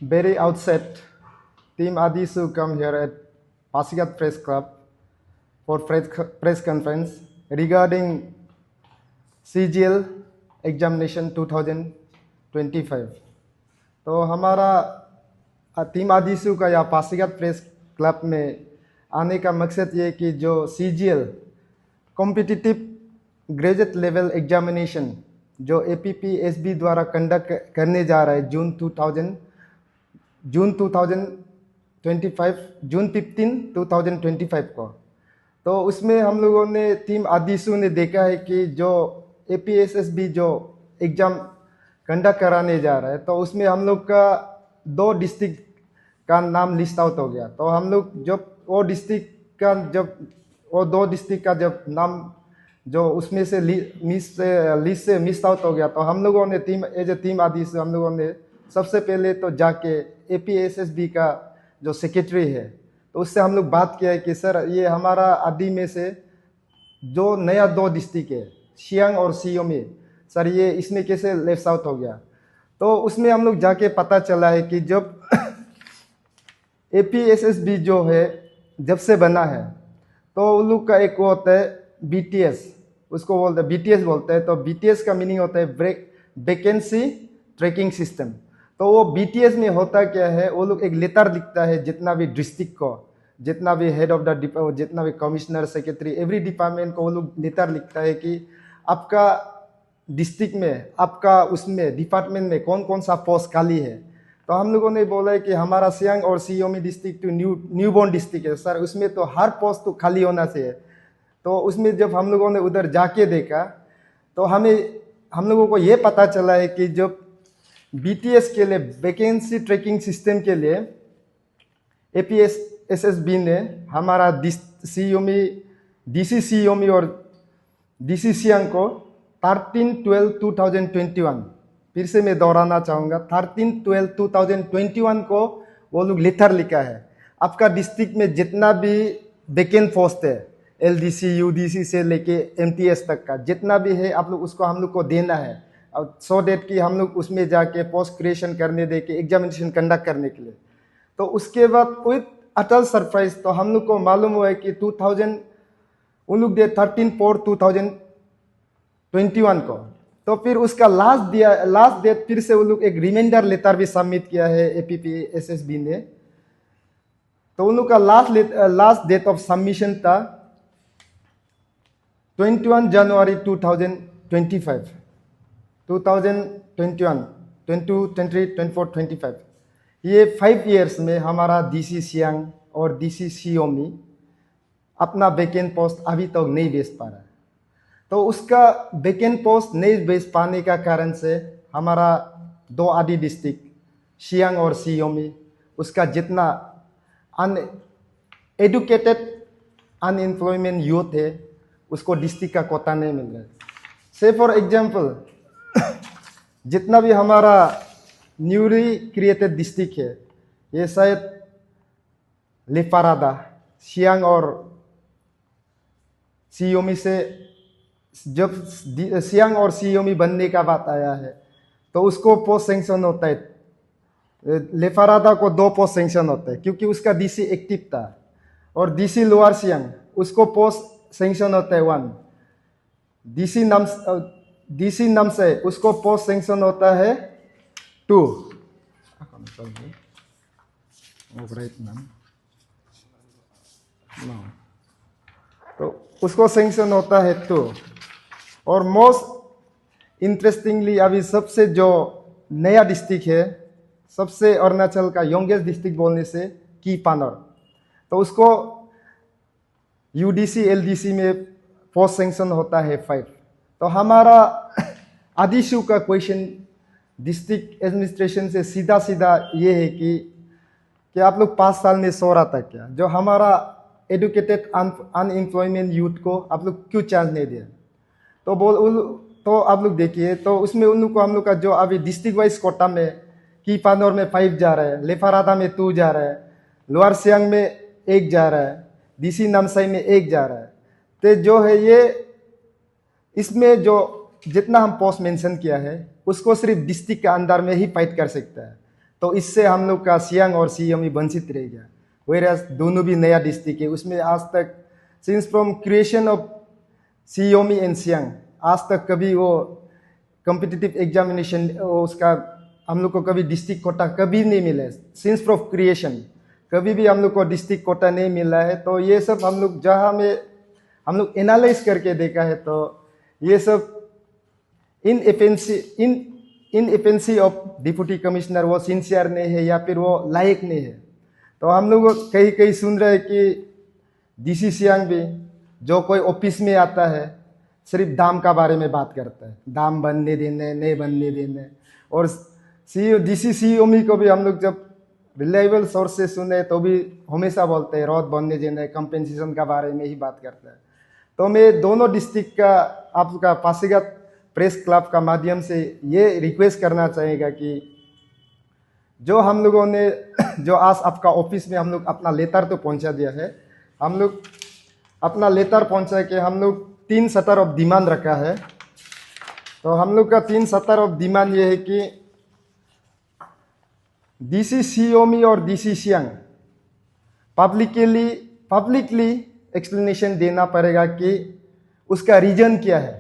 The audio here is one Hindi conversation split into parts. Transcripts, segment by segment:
very outset, Team Adisu come here at Pasigat Press Club for press conference regarding CGL examination 2025. तो हमारा टीम आदिसू का या पासीघाट प्रेस क्लब में आने का मकसद ये कि जो CGL competitive graduate level examination जो APPSB द्वारा कंडक्ट करने जा रहा है जून 15 2025 को, तो उसमें हम लोगों ने टीम आदिसू ने देखा है कि जो APSSB जो एग्ज़ाम कंडक्ट कराने जा रहा है तो उसमें हम लोग का 2 डिस्ट्रिक्ट का नाम लिस्ट आउट हो गया। तो हम लोग जब वो 2 डिस्ट्रिक्ट का जब नाम जो उसमें से लिस्ट से मिस आउट हो गया, तो हम लोगों ने टीम आदिसू हम लोगों ने सबसे पहले तो जाके APSSB का जो सेक्रेटरी है तो उससे हम लोग बात किया है कि सर ये हमारा आदि में से जो नया 2 डिस्ट्रिक्ट है सियांग और सियोमी, सर ये इसमें कैसे लेफ्ट आउट हो गया। तो उसमें हम लोग जाके पता चला है कि जब APSSB जो है जब से बना है तो उन लोग का एक वो होता है BTS, उसको बोलते हैं BTS बोलते हैं। तो BTS का मीनिंग होता है वैकेंसी ट्रैकिंग सिस्टम। तो वो BTS में होता क्या है, वो लोग एक लेटर लिखता है जितना भी डिस्ट्रिक्ट को, जितना भी हेड ऑफ द जितना भी कमिश्नर सेक्रेटरी एवरी डिपार्टमेंट को वो लोग लेटर लिखता है कि आपका डिस्ट्रिक्ट में आपका उसमें डिपार्टमेंट में कौन कौन सा पोस्ट खाली है। तो हम लोगों ने बोला है कि हमारा सियांग और सियोमी डिस्ट्रिक्ट तो न्यूबॉर्न डिस्ट्रिक्ट है सर, उसमें तो हर पोस्ट तो खाली होना चाहिए। तो उसमें जब हम लोगों ने उधर जाके देखा तो हम लोगों को ये पता चला है कि जब BTS के लिए वैकेंसी ट्रैकिंग सिस्टम के लिए APSSB ने हमारा DC सियोमी और DC सियांग को 13/12/2021, फिर से मैं दोहराना चाहूँगा 13/12/2021 को वो लोग लेटर लिखा है आपका डिस्ट्रिक्ट में जितना भी वैकेंट पोस्ट है LDC UDC से लेके MTS तक का जितना भी है आप लोग उसको हम लोग को देना है, और सो डेट कि हम लोग उसमें जाके पोस्ट क्रिएशन करने दे के एग्जामिनेशन कंडक्ट करने के लिए। तो उसके बाद विथ अटल सरप्राइज तो हम लोग को मालूम हुआ है कि 2000 उन लोग दे 13/4/2021 को। तो फिर उसका लास्ट डेट फिर से वो लोग एक रिमाइंडर लेटर भी सबमिट किया है APPSSB ने। तो उन लोग का लास्ट डेट ऑफ सबमिशन था 21 जनवरी 2025 2021 22 23 24 25। ये 5 इयर्स में हमारा DC सियांग और DC सियोमी अपना वैकेंट पोस्ट अभी तक नहीं बेच पा रहा है। तो उसका वैकेंट पोस्ट नहीं बेच पाने का कारण से हमारा 2 आदि डिस्ट्रिक्ट सियांग और सियोमी उसका जितना एडुकेटेड अनएम्प्लॉयमेंट यूथ है उसको डिस्ट्रिक्ट का कोटा नहीं मिल रहा है। से फॉर एग्जाम्पल जितना भी हमारा न्यूली क्रिएटेड डिस्ट्रिक्ट है ये शायद लेपारादा सियांग और सियोमी से जब सियांग और सियोमी बनने का बात आया है तो उसको पोस्ट सेंक्शन होता है, लेपारादा को 2 पोस्ट सेंक्शन होता है क्योंकि उसका DC एक्टिव था, और DC लोअर सियांग उसको पोस्ट सेंक्शन होता है 1, DC नाम से उसको पोस्ट सेंक्शन होता है 2। तो उसको सेंक्शन होता है 2। और मोस्ट इंटरेस्टिंगली अभी सबसे जो नया डिस्ट्रिक्ट है सबसे अरुणाचल का यंगेस्ट डिस्ट्रिक्ट बोलने से की पानर, तो उसको UDC LDC में पोस्ट सेंक्शन होता है 5। तो हमारा आदिशु का क्वेश्चन डिस्ट्रिक्ट एडमिनिस्ट्रेशन से सीधा ये है कि आप लोग 5 साल में सो रहा था क्या, जो हमारा एडुकेटेड अनएम्प्लॉयमेंट यूथ को आप लोग क्यों चांस नहीं दिया। तो आप लोग देखिए तो उसमें उन लोग को हम लोग का जो अभी डिस्ट्रिक्ट वाइज कोटा में की पानौर में 5 जा रहा है, लेपारादा में 2 जा रहा है, लोअर सियांग में 1 जा रहा है, DC नामसाई में 1 जा रहा है। तो जो है ये इसमें जो जितना हम पोस्ट मेंशन किया है उसको सिर्फ डिस्ट्रिक्ट के अंदर में ही फाइट कर सकता है। तो इससे हम लोग का सियांग और सी योमी वंचित रह गया। वेराज दोनों भी नया डिस्ट्रिक्ट है, उसमें आज तक since from creation of Shi Yomi and Siang आज तक कभी वो कॉम्पिटिटिव एग्जामिनेशन उसका हम लोग को कभी डिस्ट्रिक्ट कोटा कभी नहीं मिला है। सिंस फ्रॉम क्रिएशन कभी भी हम लोग को डिस्ट्रिक्ट कोटा नहीं मिला है। तो ये सब हम लोग जहाँ में हम लोग एनालाइज करके देखा है, तो ये सब इनएफिशिएंसी ऑफ डिप्टी कमिश्नर, वो सिंसियर नहीं है या फिर वो लायक नहीं है। तो हम लोग कहीं कहीं सुन रहे हैं कि डीसी सियांग भी जो कोई ऑफिस में आता है सिर्फ दाम का बारे में बात करता है, दाम बनने देने नहीं बनने देने। और डीसी सीओमी को भी हम लोग जब रिलायबल सोर्स से सुने तो भी हमेशा बोलते हैं रोड बनने देने, कंपेंसेशन का बारे में ही बात करता है। तो मैं दोनों डिस्ट्रिक्ट का आपका पासीघाट प्रेस क्लब का माध्यम से ये रिक्वेस्ट करना चाहेगा कि जो हम लोगों ने जो आज आपका ऑफिस में हम लोग अपना लेटर तो पहुंचा दिया है, हम लोग अपना लेटर पहुंचा के हम लोग 3 सटर ऑफ डिमांड रखा है। तो हम लोग का 3 सटर ऑफ डिमांड ये है कि डीसी सीओमी और डीसी सियांग पब्लिकली एक्सप्लेनेशन देना पड़ेगा कि उसका रीजन क्या है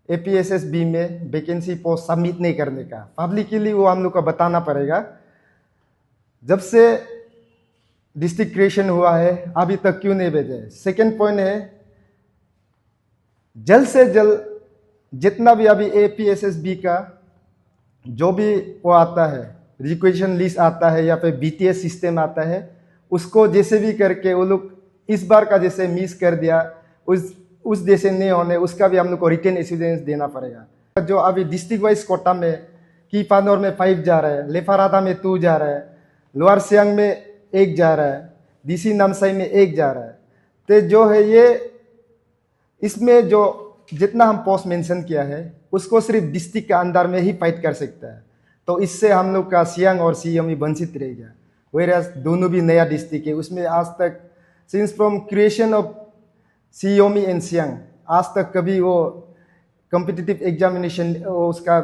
एपीएसएसबी में वैकेंसी पोस्ट सबमिट नहीं करने का। पब्लिकली वो हम लोग को बताना पड़ेगा। जब से डिस्ट्रिक्ट क्रिएशन हुआ है अभी तक क्यों नहीं भेजे। सेकेंड पॉइंट है जल्द से जल्द जितना भी अभी एपीएसएसबी का जो भी वो आता है रिक्वेशन लिस्ट आता है या फिर बीटीएस सिस्टम आता है, उसको जैसे भी करके वो लोग इस बार का जैसे मिस कर दिया उस जैसे नहीं होने, उसका भी हम लोग को रिटन एश्योरेंस देना पड़ेगा। जो अभी डिस्ट्रिक्ट वाइज कोटा में कीपानौर में 5 जा रहा है, लेफारादा में 2 जा रहा है, लोअर सियांग में 1 जा रहा है, डीसी नामसाई में 1 जा रहा है। तो जो है ये इसमें जो जितना हम पोस्ट मेंशन किया है उसको सिर्फ डिस्ट्रिक्ट के अंदर में ही फाइट कर सकता है। तो इससे हम लोग का सियांग और सीएमई वंचित रह गया। वेराज दोनों भी नया डिस्ट्रिक्ट है, उसमें आज तक सिंस फ्रॉम क्रिएशन ऑफ सीओमी एंड सियांग आज तक कभी वो कॉम्पिटिटिव एग्जामिनेशन उसका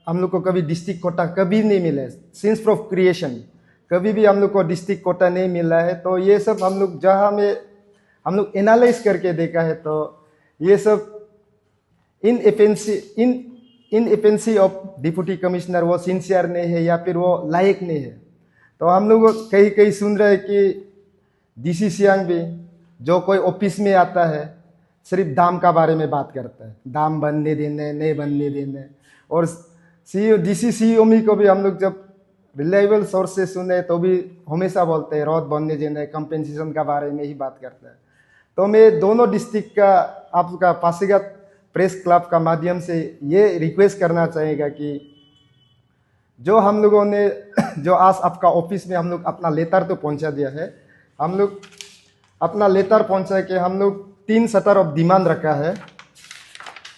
हम लोग को कभी डिस्ट्रिक्ट कोटा कभी नहीं मिला है। सिंस फ्रॉम क्रिएशन कभी भी हम लोग को डिस्ट्रिक्ट कोटा नहीं मिला है। तो ये सब हम लोग जहाँ में हम लोग एनालाइज करके देखा है, तो ये सब इनएफिशिएंसी ऑफ डिप्टी कमिश्नर, वो सिंसियर नहीं है या फिर वो लायक नहीं है। तो हम लोग कहीं कहीं सुन रहे हैं कि डीसी सियांग भी जो कोई ऑफिस में आता है सिर्फ दाम का बारे में बात करता है, दाम बनने देने नहीं बनने देने। और डीसी सीओमी को भी हम लोग जब रिलायबल सोर्स से सुने तो भी हमेशा बोलते हैं रोड बनने देने, कंपेंसेशन का बारे में ही बात करता है। तो मैं दोनों डिस्ट्रिक्ट का आपका पासीघाट प्रेस क्लब का माध्यम से ये रिक्वेस्ट करना चाहेगा कि जो हम लोगों ने जो आज आपका ऑफिस में हम लोग अपना लेटर तो पहुंचा दिया है, हम लोग अपना लेटर पहुंचा के हम लोग 3 सटर ऑफ डिमांड रखा है।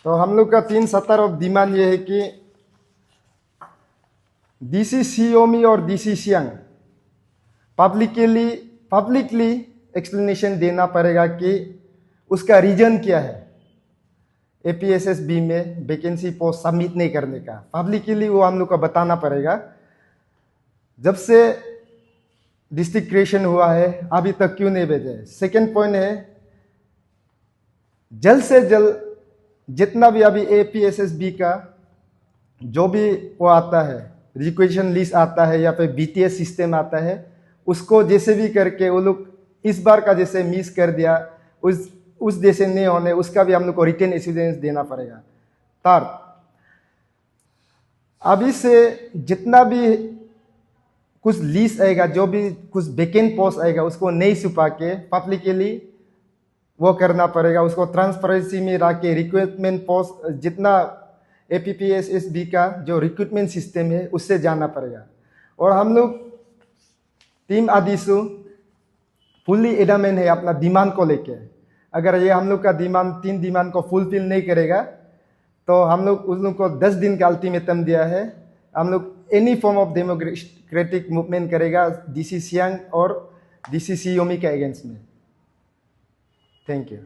तो हम लोग का 3 सटर ऑफ डिमांड ये है कि डीसी सीओमी और डीसी सियांग पब्लिकली एक्सप्लेनेशन देना पड़ेगा कि उसका रीजन क्या है एपीएसएसबी में वैकेंसी पोस्ट सबमिट नहीं करने का। पब्लिकली वो हम लोग को बताना पड़ेगा। जब से डिस्ट्रिक्ट क्रिएशन हुआ है अभी तक क्यों नहीं भेजे। सेकेंड पॉइंट है जल्द से जल्द जितना भी अभी एपीएसएसबी का जो भी वो आता है रिक्वेशन लिस्ट आता है या फिर बीटीएस सिस्टम आता है, उसको जैसे भी करके वो लोग इस बार का जैसे मिस कर दिया उस जैसे नहीं होने, उसका भी हम लोग को रिटन एश्योरेंस देना पड़ेगा। थर्ड, अभी से जितना भी कुछ लिस्ट आएगा, जो भी कुछ वैकेंट पोस्ट आएगा, उसको नहीं छुपा के पब्लिकली वो करना पड़ेगा। उसको ट्रांसपेरेंसी में रख के रिक्रूटमेंट पोस्ट जितना एपीपीएसएसबी का जो रिक्रूटमेंट सिस्टम है उससे जाना पड़ेगा। और हम लोग टीम आदिशु फुल्ली एडामेंट है अपना डिमांड को लेके। अगर ये हम लोग का डिमांड 3 डिमांड को फुलफिल नहीं करेगा तो हम लोग उन लोग को 10 दिन का अल्टीमेटम दिया है। हम लोग any form of democratic movement करेगा डीसी सियांग और डीसी सीओमी के अगेंस्ट में। Thank you.